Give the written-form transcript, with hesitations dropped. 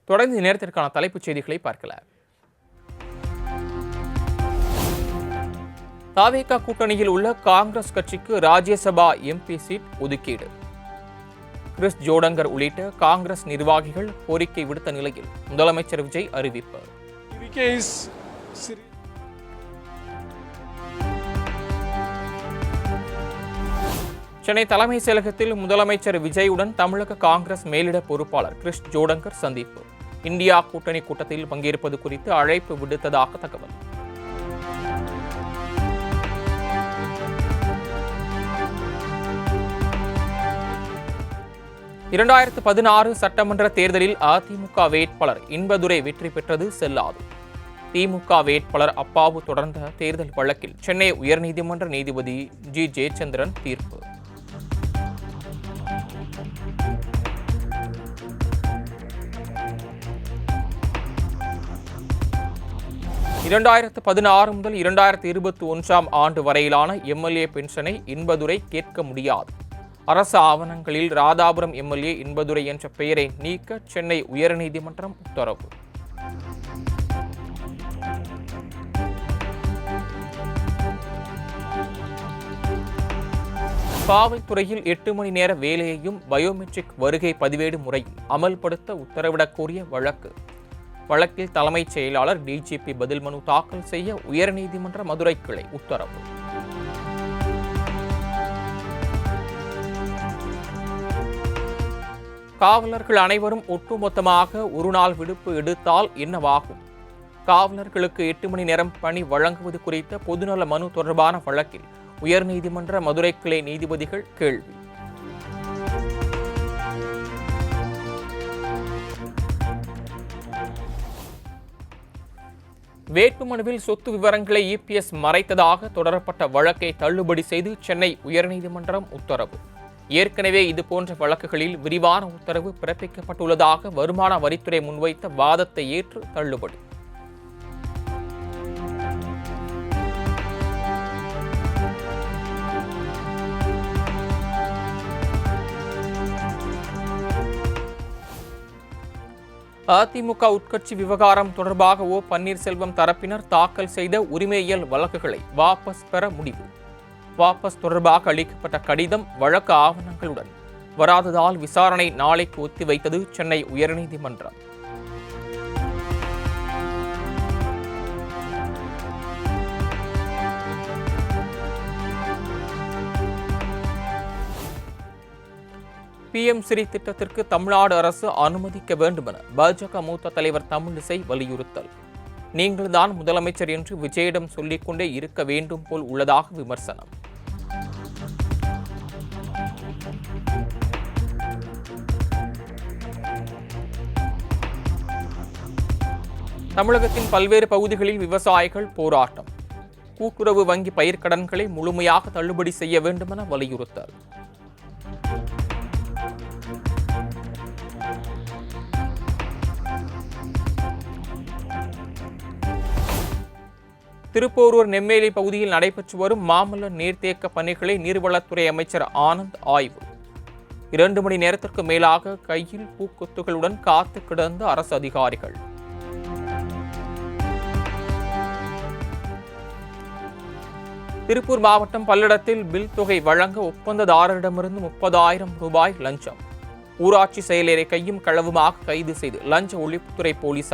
தொடர்ந்து நேரத்திற்கான தலைப்புச் செய்திகளை பார்க்கலாம். தவேகா கூட்டணியில் உள்ள காங்கிரஸ் கட்சிக்கு ராஜ்யசபா எம்பி சீட் ஒதுக்கீடு. கிறிஸ் ஜோடங்கர் உள்ளிட்ட காங்கிரஸ் நிர்வாகிகள் கோரிக்கை விடுத்த நிலையில் முதலமைச்சர் விஜய் அறிவிப்பு. சென்னை தலைமைச் செயலகத்தில் முதலமைச்சர் விஜயுடன் தமிழக காங்கிரஸ் மேலிட பொறுப்பாளர் கிறிஸ் ஜோடங்கர் சந்திப்பு. இந்தியா கூட்டணி கூட்டத்தில் பங்கேற்பது குறித்து அழைப்பு விடுத்ததாக தகவல். இரண்டாயிரத்து 16 சட்டமன்ற தேர்தலில் அதிமுக வேட்பாளர் இன்பதுரை வெற்றி பெற்றது செல்லாது. திமுக வேட்பாளர் அப்பாவு தொடர்ந்த தேர்தல் வழக்கில் சென்னை உயர்நீதிமன்ற நீதிபதி ஜி ஜெயச்சந்திரன் தீர்ப்பு. இரண்டாயிரத்து 16 முதல் 2021 ஆண்டு வரையிலான எம்எல்ஏ பென்ஷனை இன்பதுரை கேட்க முடியாது. அரசு ஆவணங்களில் ராதாபுரம் எம்எல்ஏ இன்பதுரை என்ற பெயரை நீக்க சென்னை உயர்நீதிமன்றம் உத்தரவு. காவல்துறையில் 8 மணி நேர வேலையையும் பயோமெட்ரிக் வருகை பதிவேடு முறையும் அமல்படுத்த உத்தரவிடக் கோரிய வழக்கில் தலைமைச் செயலாளர் டிஜிபி பதில் மனு தாக்கல் செய்ய உயர்நீதிமன்ற மதுரை கிளை உத்தரவு. காவலர்கள் அனைவரும் ஒட்டுமொத்தமாக ஒரு நாள் விடுப்பு எடுத்தால் என்னவாகும்? காவலர்களுக்கு 8 மணி நேரம் பணி வழங்குவது குறித்த பொதுநல மனு தொடர்பான வழக்கில் உயர்நீதிமன்ற மதுரை கிளை நீதிபதிகள் கேள்வி. வேட்புமனுவில் சொத்து விவரங்களை இபிஎஸ் மறைத்ததாக தொடரப்பட்ட வழக்கை தள்ளுபடி செய்து சென்னை உயர்நீதிமன்றம் உத்தரவு. ஏற்கனவே இதுபோன்ற வழக்குகளில் விரிவான உத்தரவு பிறப்பிக்கப்பட்டுள்ளதாக வருமான வரித்துறை முன்வைத்த வாதத்தை ஏற்று தள்ளுபடி. அதிமுக உட்கட்சி விவகாரம் தொடர்பாக ஓ பன்னீர்செல்வம் தரப்பினர் தாக்கல் செய்த உரிமையியல் வழக்குகளை வாபஸ் பெற முடிவு. வாபஸ் தொடர்பாக அளிக்கப்பட்ட கடிதம் வழக்கு ஆவணங்களுடன் வராததால் விசாரணை நாளைக்கு ஒத்திவைத்தது சென்னை உயர்நீதிமன்றம். PM ஸ்ரீ திட்டத்திற்கு தமிழ்நாடு அரசு அனுமதிக்க வேண்டும் என பாஜக மூத்த தலைவர் தமிழிசை வலியுறுத்தல். நீங்கள் தான் முதலமைச்சர் என்று விஜயிடம் சொல்லிக்கொண்டே இருக்க வேண்டும் போல் உள்ளதாக விமர்சனம். தமிழகத்தின் பல்வேறு பகுதிகளில் விவசாயிகள் போராட்டம். கூட்டுறவு வங்கி பயிர்க்கடன்களை முழுமையாக தள்ளுபடி செய்ய வேண்டும் என வலியுறுத்தல். திருப்போரூர் நெம்மேலி பகுதியில் நடைபெற்று வரும் மாமல்ல நீர்த்தேக்க பணிகளை நீர்வளத்துறை அமைச்சர் ஆனந்த் ஆய்வு. 2 மணி நேரத்திற்கு மேலாக கையில் பூக்கொத்துகளுடன் காத்து கிடந்த அரசு அதிகாரிகள். திருப்பூர் மாவட்டம் பல்லடத்தில் பில் தொகை வழங்க ஒப்பந்ததாரரிடமிருந்து 30,000 ரூபாய் லஞ்சம். ஊராட்சி செயலரை கையும் களவுமாக கைது செய்து லஞ்ச ஒழிப்புத்துறை போலீசார்